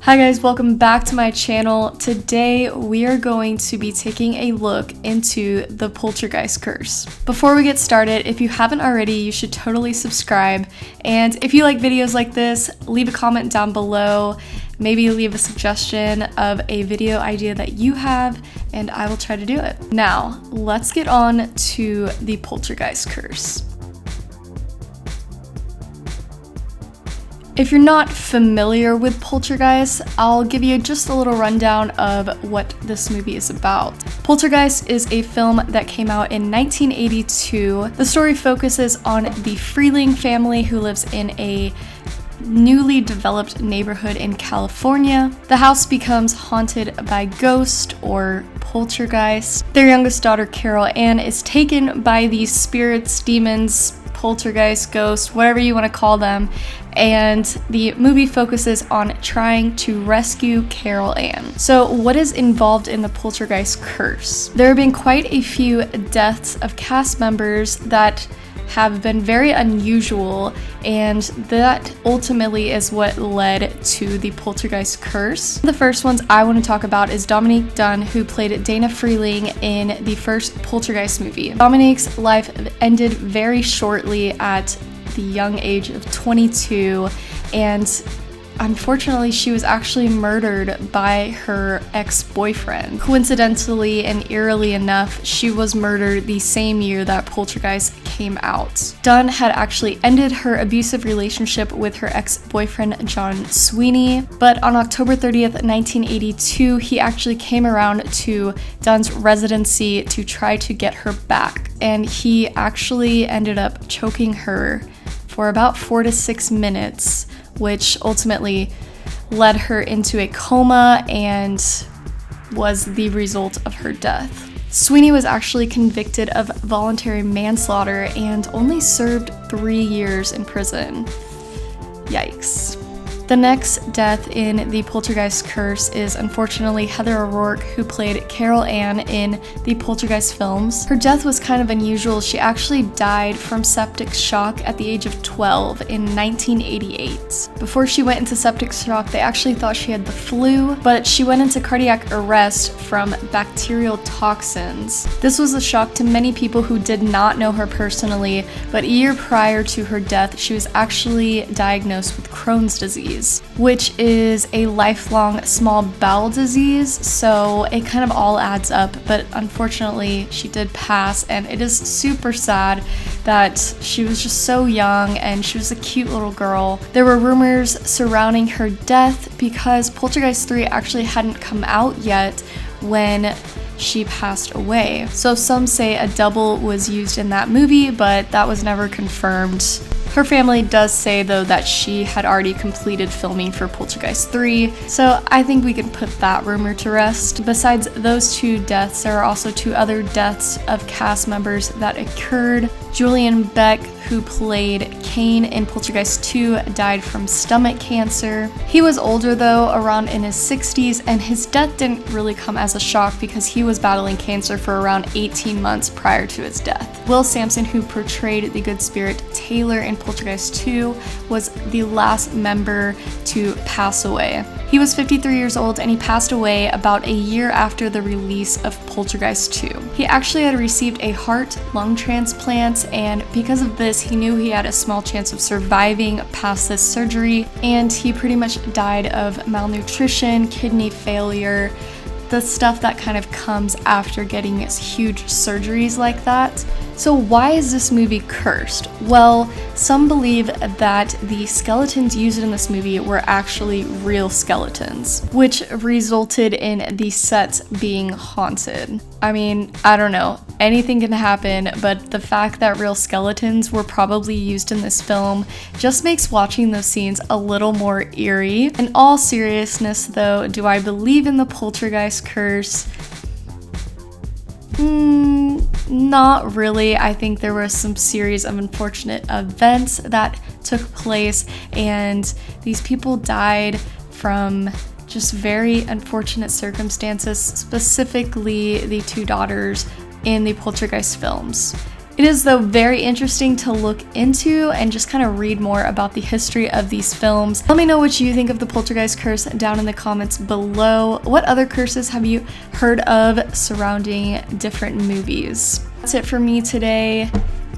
Hi guys, welcome back to my channel. Today we are going to be taking a look into the Poltergeist Curse. Before we get started, if you haven't already, you should totally subscribe. And if you like videos like this, leave a comment down below. Maybe leave a suggestion of a video idea that you have, and I will try to do it. Now, let's get on to the Poltergeist Curse. If you're not familiar with Poltergeist, I'll give you just a little rundown of what this movie is about. Poltergeist is a film that came out in 1982. The story focuses on the Freeling family who lives in a newly developed neighborhood in California. The house becomes haunted by ghosts or poltergeist. Their youngest daughter, Carol Ann, is taken by these spirits, demons, poltergeist, ghosts, whatever you want to call them, and the movie focuses on trying to rescue Carol Ann. So what is involved in the Poltergeist Curse? There have been quite a few deaths of cast members that have been very unusual, and that ultimately is what led to the Poltergeist Curse. The first ones I want to talk about is Dominique Dunne, who played Dana Freeling in the first Poltergeist movie. Dominique's life ended very shortly at the young age of 22, and unfortunately, she was actually murdered by her ex-boyfriend. Coincidentally and eerily enough, she was murdered the same year that Poltergeist came out. Dunne had actually ended her abusive relationship with her ex-boyfriend, John Sweeney, but on October 30th, 1982, he actually came around to Dunne's residency to try to get her back, and he actually ended up choking her for about 4 to 6 minutes, which ultimately led her into a coma and was the result of her death. Sweeney was actually convicted of voluntary manslaughter and only served 3 years in prison. Yikes. The next death in the Poltergeist Curse is unfortunately Heather O'Rourke, who played Carol Ann in the Poltergeist films. Her death was kind of unusual. She actually died from septic shock at the age of 12 in 1988. Before she went into septic shock, they actually thought she had the flu, but she went into cardiac arrest from bacterial toxins. This was a shock to many people who did not know her personally, but a year prior to her death, she was actually diagnosed with Crohn's disease, which is a lifelong small bowel disease, so it kind of all adds up. But unfortunately, she did pass, and it is super sad that she was just so young and she was a cute little girl. There were rumors surrounding her death because Poltergeist 3 actually hadn't come out yet when she passed away. So some say a double was used in that movie, but that was never confirmed. Her family does say, though, that she had already completed filming for Poltergeist 3, so I think we can put that rumor to rest. Besides those 2 deaths, there are also 2 other deaths of cast members that occurred. Julian Beck, who played Kane in Poltergeist 2, died from stomach cancer. He was older, though, around in his 60s, and his death didn't really come as a shock because he was battling cancer for around 18 months prior to his death. Will Sampson, who portrayed the good spirit Taylor in Poltergeist 2, was the last member to pass away. He was 53 years old, and he passed away about a year after the release of Poltergeist 2. He actually had received a heart-lung transplant, and because of this, he knew he had a small chance of surviving past this surgery, and he pretty much died of malnutrition, kidney failure, the stuff that kind of comes after getting huge surgeries like that. So why is this movie cursed? Well, some believe that the skeletons used in this movie were actually real skeletons, which resulted in the sets being haunted. I mean, I don't know, anything can happen, but the fact that real skeletons were probably used in this film just makes watching those scenes a little more eerie. In all seriousness though, do I believe in the Poltergeist Curse? Not really. I think there were some series of unfortunate events that took place, and these people died from just very unfortunate circumstances, specifically the 2 daughters in the Poltergeist films. It is, though, very interesting to look into and just kind of read more about the history of these films. Let me know what you think of the Poltergeist Curse down in the comments below. What other curses have you heard of surrounding different movies? That's it for me today.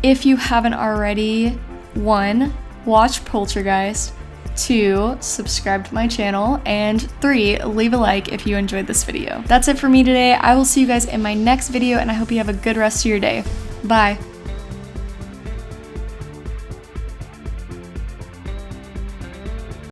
If you haven't already, 1, watch Poltergeist, 2, subscribe to my channel, and 3, leave a like if you enjoyed this video. That's it for me today. I will see you guys in my next video, and I hope you have a good rest of your day. Bye.